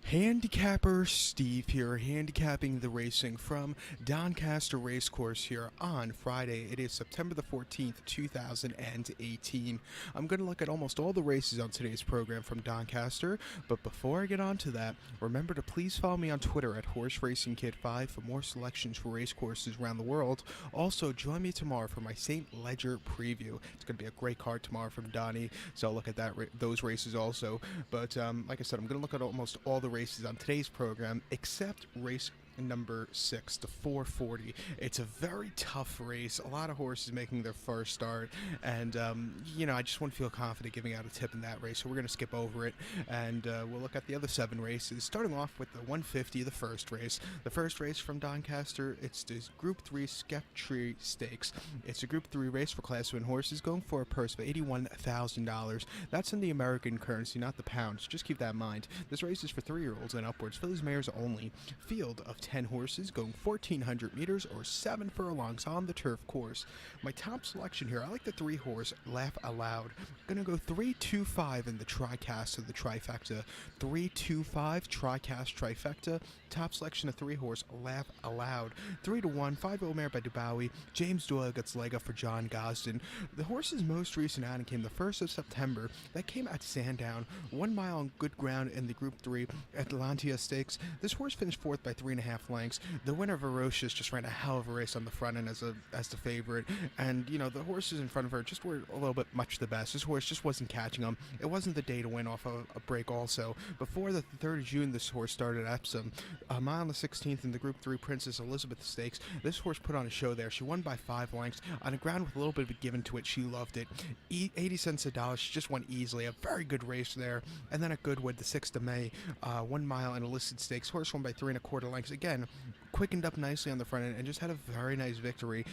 Handicapper Steve here, handicapping the racing from Doncaster Racecourse here on Friday. It is September the 14th, 2018. I'm going to look at almost all the races on today's program from Doncaster, but before I get on to that, remember to please follow me on Twitter at HorseRacingKid5 for more selections for racecourses around the world. Also, join me tomorrow for my St. Ledger preview. It's going to be a great card tomorrow from Donnie, so I'll look at those races also. But like I said, I'm going to look at almost all the races on today's program except race number 6, the 440. It's a very tough race. A lot of horses making their first start, and I just want to feel confident giving out a tip in that race, so we're going to skip over it, and we'll look at the other 7 races, starting off with the 150, the first race. The first race from Doncaster, it's the Group 3 Skeptree Stakes. It's a Group 3 race for Class 1 horses, going for a purse of $81,000. That's in the American currency, not the pounds. Just keep that in mind. This race is for 3-year-olds and upwards. Fillies, mares only. Field of 10 horses going 1,400 meters or 7 furlongs on the turf course. My top selection here, I like the 3-horse Laugh Aloud. Gonna go 3-2-5 in the TriCast of the trifecta. 3-2-5 TriCast trifecta. Top selection of 3-horse Laugh Aloud. 3-1 5-year-old mare by Dubowie. James Doyle gets leg up for John Gosden. The horse's most recent outing came the 1st of September. That came at Sandown. 1 mile on good ground in the Group 3 Atlantia Stakes. This horse finished 4th by 3.5 lengths. The winner, Ferocious, just ran a hell of a race on the front end as the favorite, and the horses in front of her just were a little bit much the best. This horse just wasn't catching them. It wasn't the day to win off a break. Also, before the 3rd of June, this horse started Epsom. A mile on the 16th in the Group 3 Princess Elizabeth Stakes. This horse put on a show there. She won by 5 lengths on a ground with a little bit of a given to it. She loved it. 80 cents a dollar. She just won easily. A very good race there. And then at Goodwood, the 6th of May, 1 mile in a listed stakes. Horse won by 3.25 lengths. Again, quickened up nicely on the front end and just had a very nice victory.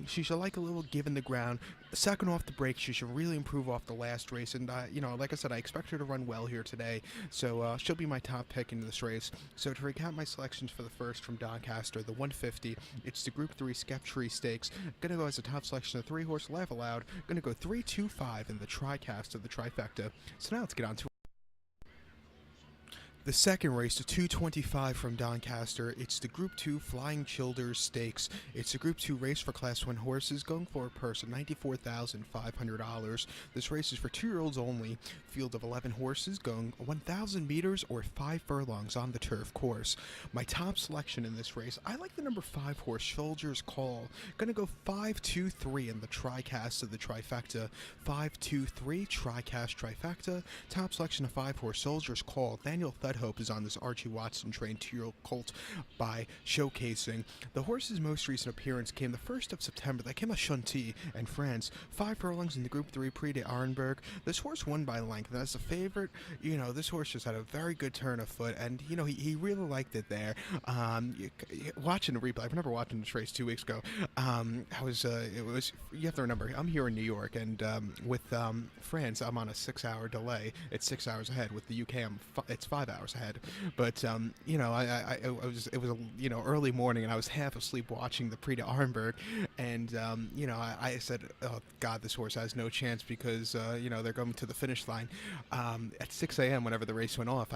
She should like a little give in the ground. Second off the break, she should really improve off the last race. And, like I said, I expect her to run well here today. So she'll be my top pick into this race. So to recap my selections for the first from Doncaster, the 150, it's the Group 3 Skeptree Stakes. Gonna go as a top selection of 3-horse Laugh Aloud. Gonna go 3-2-5 in the TriCast of the trifecta. So now let's get on to the second race, the 225 from Doncaster. It's the Group 2 Flying Childers Stakes. It's a Group 2 race for Class 1 horses, going for a purse of $94,500. This race is for 2-year-olds only. Field of 11 horses going 1,000 meters or 5 furlongs on the turf course. My top selection in this race, I like the number 5 horse, Soldier's Call. Gonna go 5-2-3 in the TriCast of the trifecta. 5-2-3 TriCast trifecta. Top selection of 5 horse, Soldier's Call. Daniel Hope is on this Archie Watson trained 2-year-old colt by Showcasing. The horse's most recent appearance came the 1st of September. That came at Chantilly in France. 5 furlongs in the Group 3 Prix d'Arenberg. This horse won by length, and as a favorite, this horse just had a very good turn of foot, and he really liked it there. Watching the replay, I remember watching this race 2 weeks ago. You have to remember, I'm here in New York, and with France, I'm on a 6-hour delay. It's 6 hours ahead. With the UK, it's 5 hours ahead, but it was early morning, and I was half asleep watching the Prix d'Arenberg, and I said, oh God, this horse has no chance, because they're going to the finish line at 6 a.m. whenever the race went off.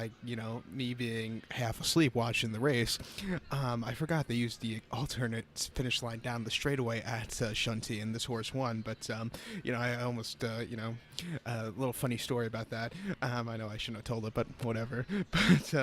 Me being half asleep watching the race, I forgot they used the alternate finish line down the straightaway at Chantilly, and this horse won. But I almost a little funny story about that. I know I shouldn't have told it, but whatever. But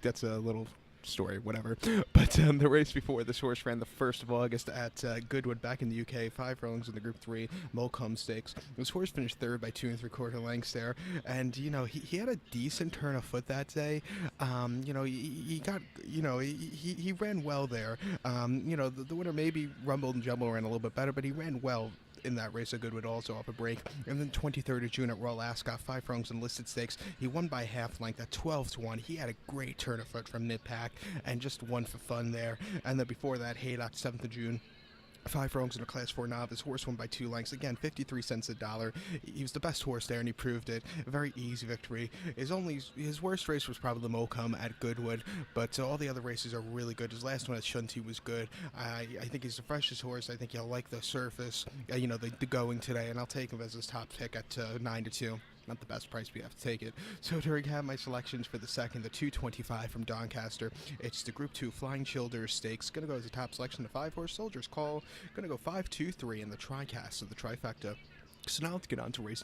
that's a little story, whatever. But the race before, this horse ran the 1st of August at Goodwood back in the UK. 5 furlongs in the Group 3 Molecombe Stakes. This horse finished 3rd by 2.75 lengths there, and he had a decent turn of foot that day. He got he ran well there. The winner maybe rumbled and jumbled, ran a little bit better, but he ran well in that race at Goodwood also off a break. And then 23rd of June at Royal Ascot, 5 furlongs in listed stakes. He won by half length at 12-1. He had a great turn of foot from Nip Pack and just won for fun there. And then before that, Haydock, 7th of June. 5 furlongs in a Class 4 novice. Horse won by 2 lengths. Again, 53 cents a dollar. He was the best horse there, and he proved it. A very easy victory. His worst race was probably the Molecombe at Goodwood, but all the other races are really good. His last one at Chantilly was good. I think he's the freshest horse. I think he'll like the surface, the going today, and I'll take him as his top pick at 9-2. not the best price, but you have to take it. So to recap my selections for the second, the 225 from Doncaster, it's the Group 2 Flying Childers Stakes. Going to go as a top selection, the 5-horse Soldier's Call. Going to go 5, 2, 3 in the TriCast of the trifecta. So now let's get on to race.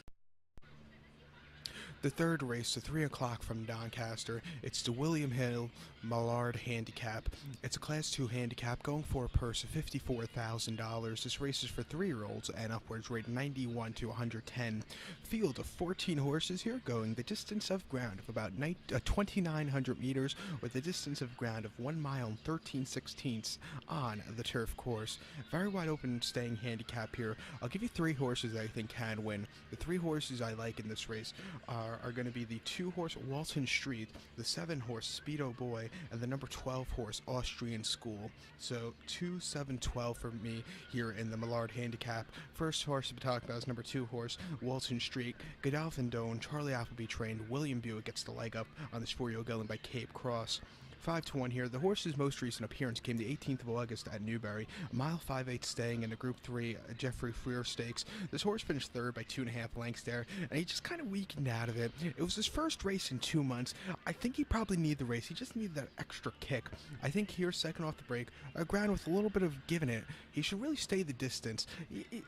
The third race, the 3 o'clock from Doncaster, it's the William Hill Mallard Handicap. It's a Class 2 handicap going for a purse of $54,000. This race is for 3-year-olds and upwards, rated 91 to 110. Field of 14 horses here, going the distance of ground of about 2,900 meters, with a distance of ground of 1 mile and 13/16 on the turf course. Very wide open staying handicap here. I'll give you 3 horses that I think can win. The 3 horses I like in this race are going to be the 2-horse Walton Street, the 7-horse Speedo Boy, and the number 12-horse Austrian School. So 2, 7, 12 for me here in the Mallard Handicap. First horse to be talked about is number 2-horse Walton Street. Godolphin Doan, Charlie Appleby trained. William Buick gets the leg up on this 4-year-old gelding by Cape Cross. 5-1 here. The horse's most recent appearance came the 18th of August at Newbury, a mile 5/8 staying in a Group 3 Jeffrey Freer Stakes. This horse finished third by 2.5 lengths there, and he just kind of weakened out of it. It was his first race in 2 months. I think he probably needed the race. He just needed that extra kick. I think here, second off the break, a ground with a little bit of giving it. He should really stay the distance.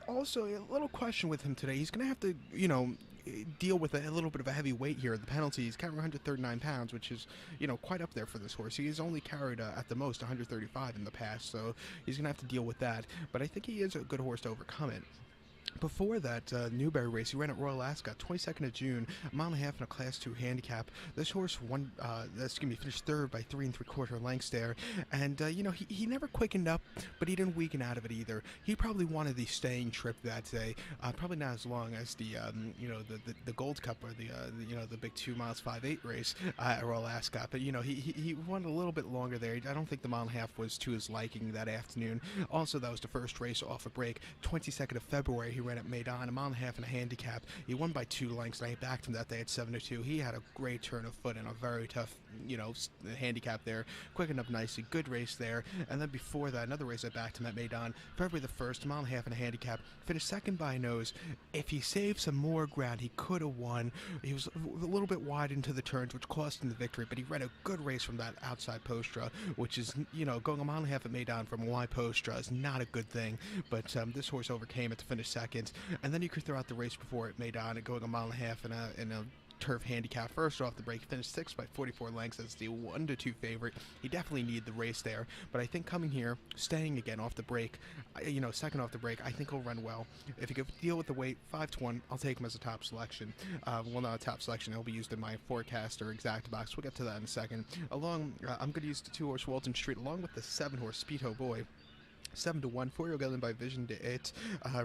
Also, a little question with him today. He's going to have to, deal with a little bit of a heavy weight here. The penalty, he's carrying 139 pounds, which is, quite up there for this horse. He's only carried at the most 135 in the past, so he's going to have to deal with that. But I think he is a good horse to overcome it. Before that Newbury race, he ran at Royal Ascot, 22nd of June, a mile and a half in a Class 2 handicap. This horse finished third by 3 3/4 lengths there, and he never quickened up, but he didn't weaken out of it either. He probably wanted the staying trip that day, probably not as long as the Gold Cup or the big 2 miles 5/8 race at Royal Ascot, but he wanted a little bit longer there. I don't think the mile and a half was to his liking that afternoon. Also, that was the first race off a break, 22nd of February. He ran at Mallard, a mile and a half in a handicap. He won by 2 lengths, and I backed him that day at 7-2. He had a great turn of foot and a very tough, handicap there. Quickened up nicely. Good race there. And then before that, another race I backed him at Mallard, February the 1st, a mile and a half in a handicap. Finished second by a nose. If he saved some more ground, he could have won. He was a little bit wide into the turns, which cost him the victory, but he ran a good race from that outside post draw, which is, going a mile and a half at Mallard from a wide post draw is not a good thing. But this horse overcame it to finish second. And then you could throw out the race before it made on it, going a mile and a half in a turf handicap. First off the break, finished 6th by 44 lengths as the 1-2 favorite. He definitely needed the race there, but I think coming here, staying again off the break, second off the break, I think he'll run well. If he could deal with the weight, 5-1, I'll take him as a top selection. Well, not a top selection, he'll be used in my forecast or exact box. We'll get to that in a second. I'm going to use the 2-horse Walton Street along with the 7-horse Speedo Boy. 7-1, 4-year-old gelding by Vision de It.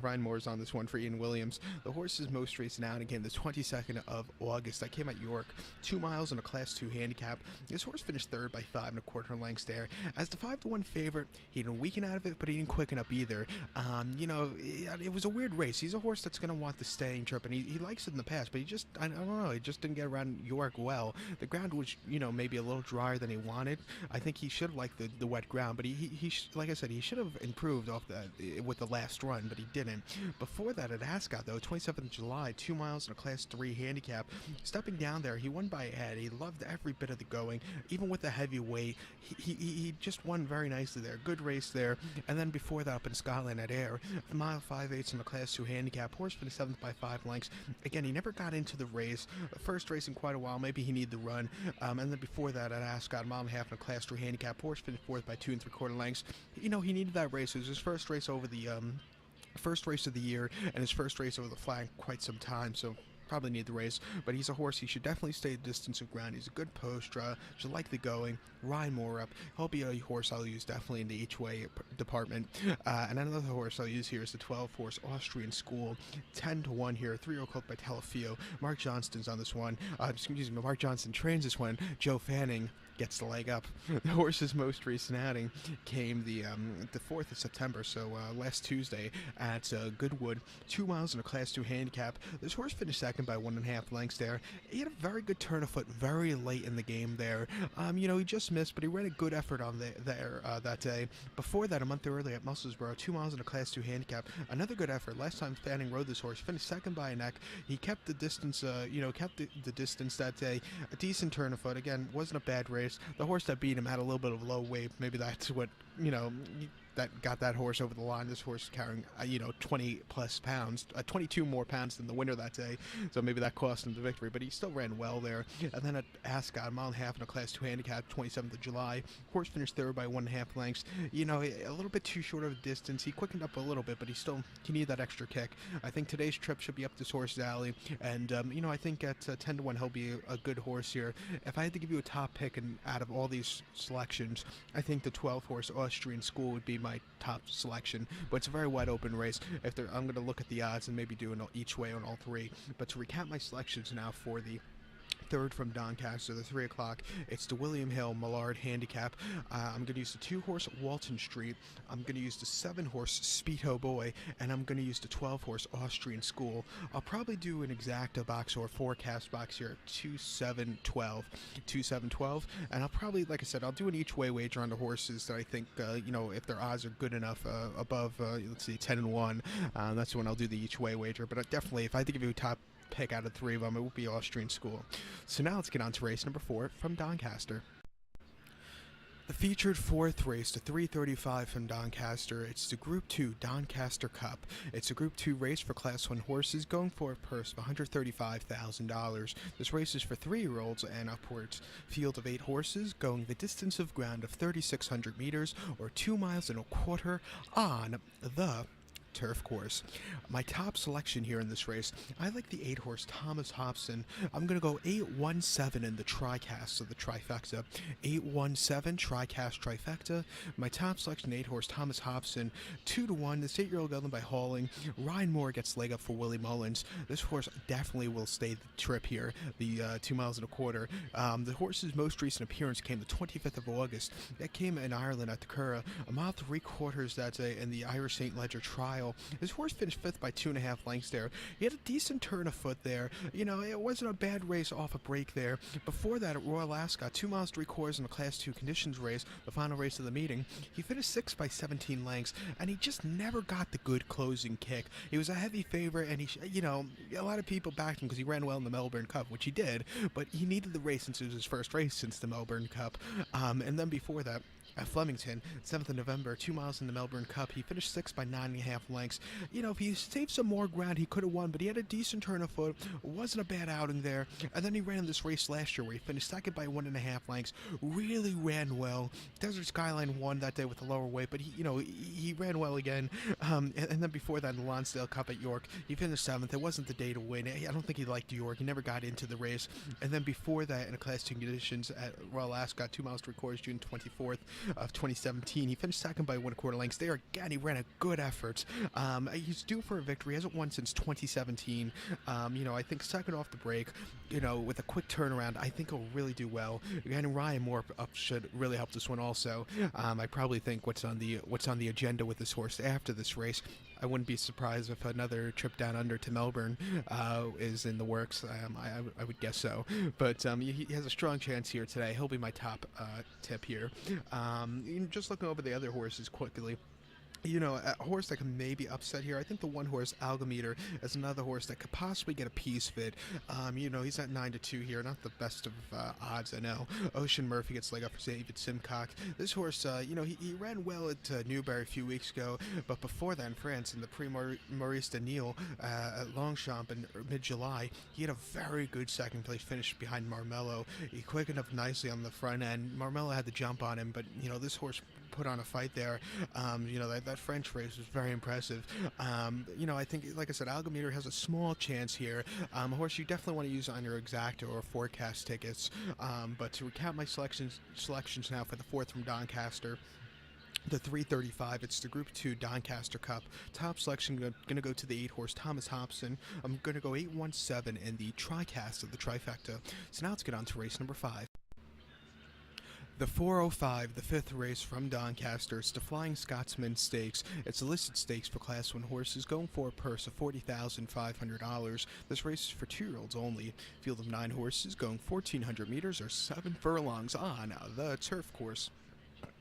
Ryan Moore's on this one for Ian Williams. The horse's most recent outing came the 22nd of August. That came at York, 2 miles in a Class 2 handicap. This horse finished third by 5 1/4 lengths there. As the 5-1 favorite, he didn't weaken out of it, but he didn't quicken up either. It was a weird race. He's a horse that's going to want the staying trip, and he likes it in the past, but I don't know, he just didn't get around York well. The ground was, maybe a little drier than he wanted. I think he should have liked the wet ground, but he like I said, he should have improved off that with the last run, but he didn't. Before that at Ascot, though, 27th of July, 2 miles in a Class 3 handicap. Stepping down there, he won by a head. He loved every bit of the going, even with the heavy weight. He just won very nicely there. Good race there. And then before that, up in Scotland at Ayr, mile 5/8 in a Class 2 handicap. Horse finished 7th by 5 lengths. Again, he never got into the race. First race in quite a while. Maybe he needed the run. And then before that at Ascot, a mile and a half in a Class 3 handicap. Horse finished 4th by 2 3/4 lengths. He needed that race. It was his first race over the first race of the year and his first race over the flag in quite some time, so probably need the race, but he's a horse. He should definitely stay the distance of ground. He's a good post draw, should like the going. Ryan Moore up. He'll be a horse I'll use definitely in the each way department. And another horse I'll use here is the 12-horse Austrian School. 10-1 here, 3-year-old colt by Telefio. Mark Johnston's on this one. Mark Johnston trains this one. Joe Fanning gets the leg up. The horse's most recent outing came the 4th of September, so last Tuesday at Goodwood, 2 miles in a Class 2 handicap. This horse finished second by 1.5 lengths there. He had a very good turn of foot very late in the game there. He just missed, but he ran a good effort on that day. Before that, a month earlier at Musselburgh, 2 miles in a Class 2 handicap. Another good effort. Last time Fanning rode this horse, finished second by a neck. He kept the distance, kept the distance that day. A decent turn of foot. Again, wasn't a bad race. The horse that beat him had a little bit of low weight. Maybe that's what, that got that horse over the line. This horse carrying, 20 plus pounds, 22 more pounds than the winner that day. So maybe that cost him the victory, but he still ran well there. And then at Ascot, 1.5 miles in a Class 2 handicap, 27th of July. Horse finished third by 1.5 lengths. A little bit too short of a distance. He quickened up a little bit, but he needed that extra kick. I think today's trip should be up this horse's alley. And, I think at 10 to 1, he'll be a good horse here. If I had to give you a top pick out of all these selections, I think the 12 horse Austrian School would be my top selection, but it's a very wide open race. I'm going to look at the odds and maybe do an each way on all three. But to recap my selections now for the third from Doncaster, the 3 o'clock, it's the William Hill Mallard Handicap. I'm going to use the 2 horse Walton Street. I'm going to use the 7 horse Speedo Boy, and I'm going to use the 12 horse Austrian School. I'll probably do an exacta box or forecast box here at 2-7-12, and I'll probably, like I said, I'll do an each way wager on the horses that I think, if their odds are good enough above, let's see, 10 and 1, that's when I'll do the each way wager. But definitely, if I had to give you a top pick out of 3 of them, it would be Austrian School. So now let's get on to race number 4 from Doncaster. The featured 4th race, the 3:35 from Doncaster. It's the Group 2 Doncaster Cup. It's a Group 2 race for Class 1 horses, going for a purse of $135,000. This race is for 3-year-olds and upwards. Field of 8 horses, going the distance of ground of 3,600 meters, or 2 miles and a quarter on the turf course. My top selection here in this race, I like the 8 horse Thomas Hobson. I'm going to go 8-1-7 in the tricast, so the trifecta. 8-1-7 tricast trifecta. My top selection, 8 horse Thomas Hobson. 2-1, this 8-year-old got them by hauling. Ryan Moore gets leg up for Willie Mullins. This horse definitely will stay the trip here, the 2 miles and a quarter. The horse's most recent appearance came the 25th of August. That came in Ireland at the Curragh, a mile 3/4 that day in the Irish St. Ledger trial. His horse finished 5th by 2.5 lengths there. He had a decent turn of foot there. It wasn't a bad race off a break there. Before that, at Royal Ascot, 2 miles 3/4 in a Class 2 conditions race, the final race of the meeting, he finished 6th by 17 lengths, and he just never got the good closing kick. He was a heavy favorite, and a lot of people backed him because he ran well in the Melbourne Cup, which he did, but he needed the race since it was his first race since the Melbourne Cup. And then before that, at Flemington, 7th of November, 2 miles in the Melbourne Cup, he finished 6th by 9.5 lengths. If he saved some more ground, he could have won, but he had a decent turn of foot. It wasn't a bad outing there. And then he ran in this race last year where he finished 2nd by 1.5 lengths. Really ran well. Desert Skyline won that day with a lower weight, but he ran well again. And then before that, in the Lonsdale Cup at York, he finished 7th. It wasn't the day to win. I don't think he liked York. He never got into the race. And then before that, in a Class 2 conditions at Royal Ascot, 2 miles 3/4, June 24th of 2017, he finished 2nd by 1/4 lengths. There again, he ran a good effort. He's due for a victory. He hasn't won since 2017. I think second off the break, with a quick turnaround, I think he'll really do well. And Ryan Moore should really help this one also. I probably think what's on the agenda with this horse after this race, I wouldn't be surprised if another trip down under to Melbourne is in the works. I would guess so. But he has a strong chance here today. He'll be my top tip here. Just looking over the other horses quickly, a horse that can maybe upset here. I think the 1 horse Algometer is another horse that could possibly get a piece fit. He's at 9-2 here, not the best of odds, I know. Ocean Murphy gets leg up for David Simcock. This horse, he ran well at Newbury a few weeks ago, but before that in France, in the Prix Maurice Daniel at Longchamp in mid-July, he had a very good second place finish behind Marmello. He quickened up nicely on the front end. Marmello had the jump on him, but, this horse put on a fight there. That French race was very impressive. I think, like I said, Algometer has a small chance here. A horse you definitely want to use on your exacta or forecast tickets. But to recap my selections now for the 4th from Doncaster, the 3:35, it's the Group 2 Doncaster Cup. Top selection going to go to the 8 horse Thomas Hobson. I'm going to go 8-1-7 in the tricast of the trifecta. So now let's get on to race number 5. The 405, the fifth race from Doncaster, is the Flying Scotsman Stakes. It's a listed stakes for Class 1 horses, going for a purse of $40,500. This race is for 2-year-olds only. Field of 9 horses, going 1,400 meters or 7 furlongs on the turf course.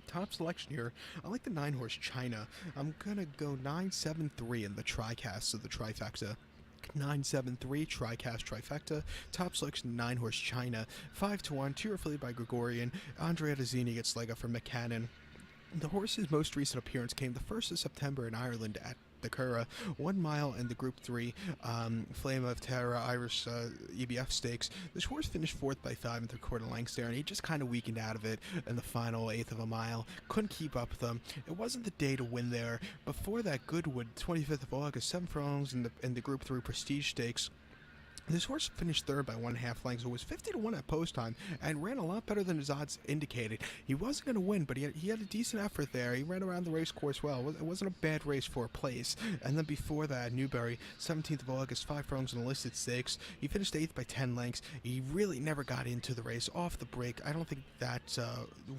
Top selection here, I like the 9-horse China. I'm going to go 973 in the TriCast of the trifecta. 973 TriCast trifecta. Top selection 9-horse China. 5-1. 2 affiliated by Gregorian. Andrea Dazzini gets leg up from McCannon. The horse's most recent appearance came the 1st of September in Ireland at the Curragh, 1 mile in the Group 3 Flame of Terra Irish EBF Stakes. This horse finished 4th by 5 3/4 lengths there, and he just kind of weakened out of it in the final 1/8 of a mile. Couldn't keep up with them. It wasn't the day to win there. Before that, Goodwood, 25th of August, 7 furlongs in the Group 3 Prestige Stakes. This horse finished 3rd by 1.5 lengths. It was 50-1 at post time and ran a lot better than his odds indicated. He wasn't going to win, but he had a decent effort there. He ran around the race course well. It wasn't a bad race for a place. And then before that, Newbury, 17th of August, 5 furlongs in the listed stakes. He finished 8th by 10 lengths. He really never got into the race off the break. I don't think that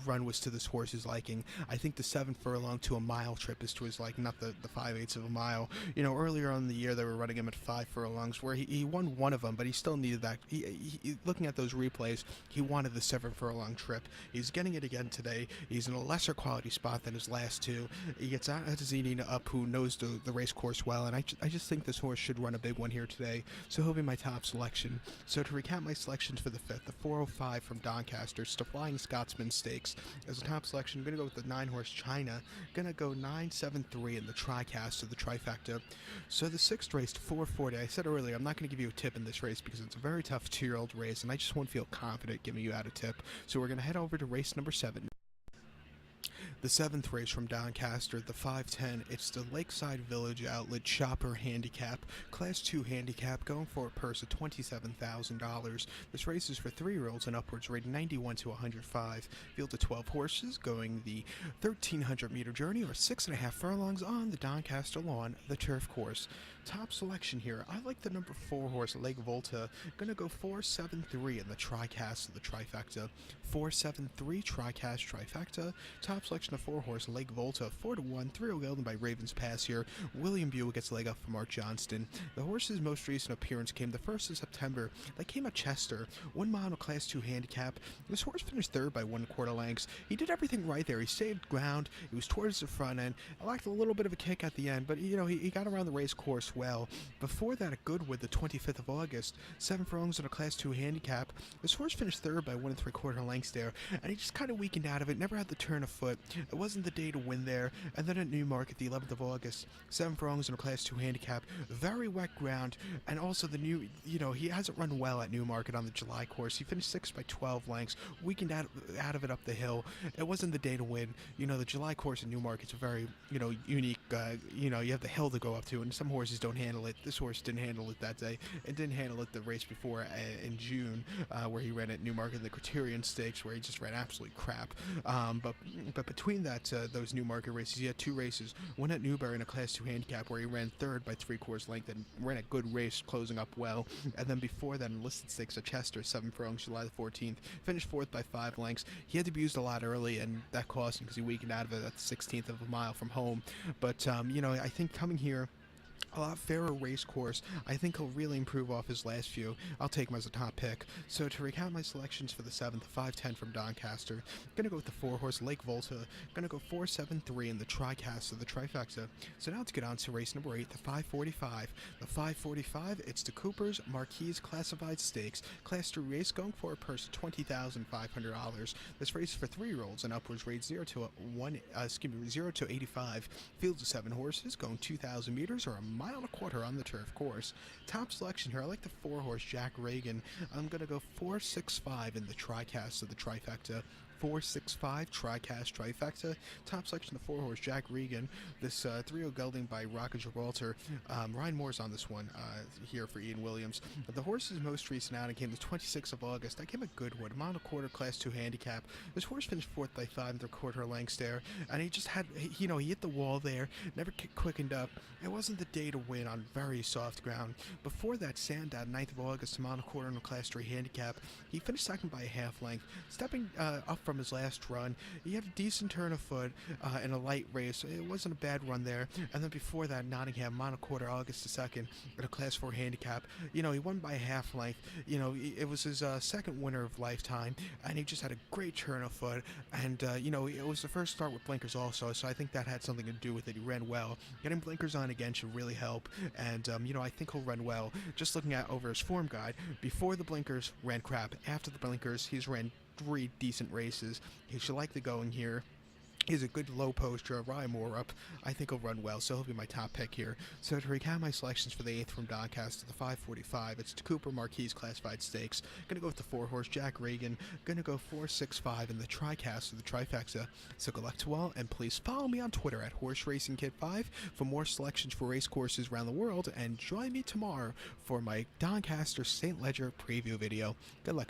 run was to this horse's liking. I think the 7 furlong to a mile trip is to his liking, not the 5/8 of a mile. You know, earlier on in the year, they were running him at 5 furlongs, where he won one of them, but he still needed that. Looking at those replays, he wanted the 7 furlong trip. He's getting it again today. He's in a lesser quality spot than his last 2. He gets out at Zini up, who knows the race course well, and I just think this horse should run a big one here today, so he'll be my top selection. So to recap my selections for the 5th, the 405 from Doncaster, it's the Flying Scotsman Stakes. As a top selection, I'm going to go with the 9-horse China. Going to go 973 in the TriCast of the trifecta. So the 6th race, 440. I said earlier, I'm not going to give you a tip in this race because it's a very tough 2-year-old race, and I just won't feel confident giving you out a tip. So we're going to head over to race number 7. The 7th race from Doncaster, the 510, it's the Lakeside Village Outlet Chopper Handicap, Class 2 Handicap, going for a purse of $27,000. This race is for 3-year-olds and upwards, rated 91 to 105. Field of 12 horses, going the 1,300-meter journey, or 6.5 furlongs on the Doncaster lawn, the turf course. Top selection here, I like the number 4 horse, Lake Volta. Gonna go 473 in the TriCast of the trifecta. 473 TriCast trifecta. Top selection of 4 horse, Lake Volta. 4-1, 3 gelding by Ravens Pass here. William Buick gets leg up from Mark Johnston. The horse's most recent appearance came the 1st of September. They came at Chester, 1 mile in a Class 2 handicap. This horse finished 3rd by 1/4 lengths. He did everything right there. He saved ground. He was towards the front end. I liked a little bit of a kick at the end, but you know, he got around the race course well. Before that, at Goodwood, the 25th of August, 7 furlongs in a Class 2 handicap. This horse finished 3rd by 1 3/4 lengths there, and he just kind of weakened out of it, never had the turn of foot. It wasn't the day to win there. And then at Newmarket, the 11th of August, 7 furlongs in a Class 2 handicap, very wet ground, and also he hasn't run well at Newmarket on the July course. He finished 6th by 12 lengths, weakened out of it up the hill. It wasn't the day to win. You know, the July course at Newmarket's a very, unique, you have the hill to go up to, and some horses don't handle it. This horse didn't handle it that day. It didn't handle it the race before in June, where he ran at Newmarket in the Criterion Stakes, where he just ran absolutely crap. But between those Newmarket races, he had 2 races. One at Newbury in a Class 2 handicap, where he ran 3rd by 3/4 length and ran a good race, closing up well. And then before that, in listed stakes at Chester, 7 furlongs, July the 14th, finished 4th by 5 lengths. He had to be used a lot early, and that cost him because he weakened out of it at the 16th of a mile from home. But I think coming here, a lot fairer race course. I think he'll really improve off his last few. I'll take him as a top pick. So to recount my selections for the 7th, the 510 from Doncaster, I'm going to go with the 4 horse Lake Volta. I'm going to go 473 in the TriCast of the trifecta. So now let's get on to race number 8, the 545. The 545, it's the Cooper's Marquise Classified Stakes, Class 3 race, going for a purse of $20,500. This race is for 3-year-olds and upwards, rated 0 to 85. Fields of 7 horses, going 2,000 meters or a mile and a quarter on the turf course. Top selection here, I like the 4 horse Jack Reagan. I'm going to go 465 in the TriCast of the trifecta. 465 TriCast trifecta. Top selection, the 4 horse Jack Regan. This 3-0 gelding by Rocket Gibraltar. Ryan Moore's on this one here for Ian Williams. The horse's most recent outing came the 26th of August. That came a good one, mile and a quarter Class 2 handicap. This horse finished 4th by 5 3/4 lengths there, and he just had, he hit the wall there, never quickened up. It wasn't the day to win on very soft ground. Before that, Sandown, 9th of August, mile and a quarter in a Class 3 handicap. He finished 2nd by a half length. Stepping up from from his last run. He had a decent turn of foot in a light race. It wasn't a bad run there. And then before that, Nottingham, monoquarter, August 2nd, in a Class 4 handicap. He won by a half length. It was his second winner of lifetime, and he just had a great turn of foot. And, it was the first start with blinkers also, so I think that had something to do with it. He ran well. Getting blinkers on again should really help, and, I think he'll run well. Just looking at over his form guide, before the blinkers, ran crap. After the blinkers, he's ran 3 decent races. He should like the going here. He's a good low poster, rye more up. I think he'll run well, so he'll be my top pick here. So to recap my selections for the 8th from Doncaster, the 545, it's the Cooper Marquis Classified Stakes. Gonna go with the 4-horse Jack Reagan. Gonna go 4-6-5 in the TriCaster, the trifecta. So good luck to all, and please follow me on Twitter at HorseRacingKid5 for more selections for race courses around the world, and join me tomorrow for my Doncaster St. Ledger preview video. Good luck.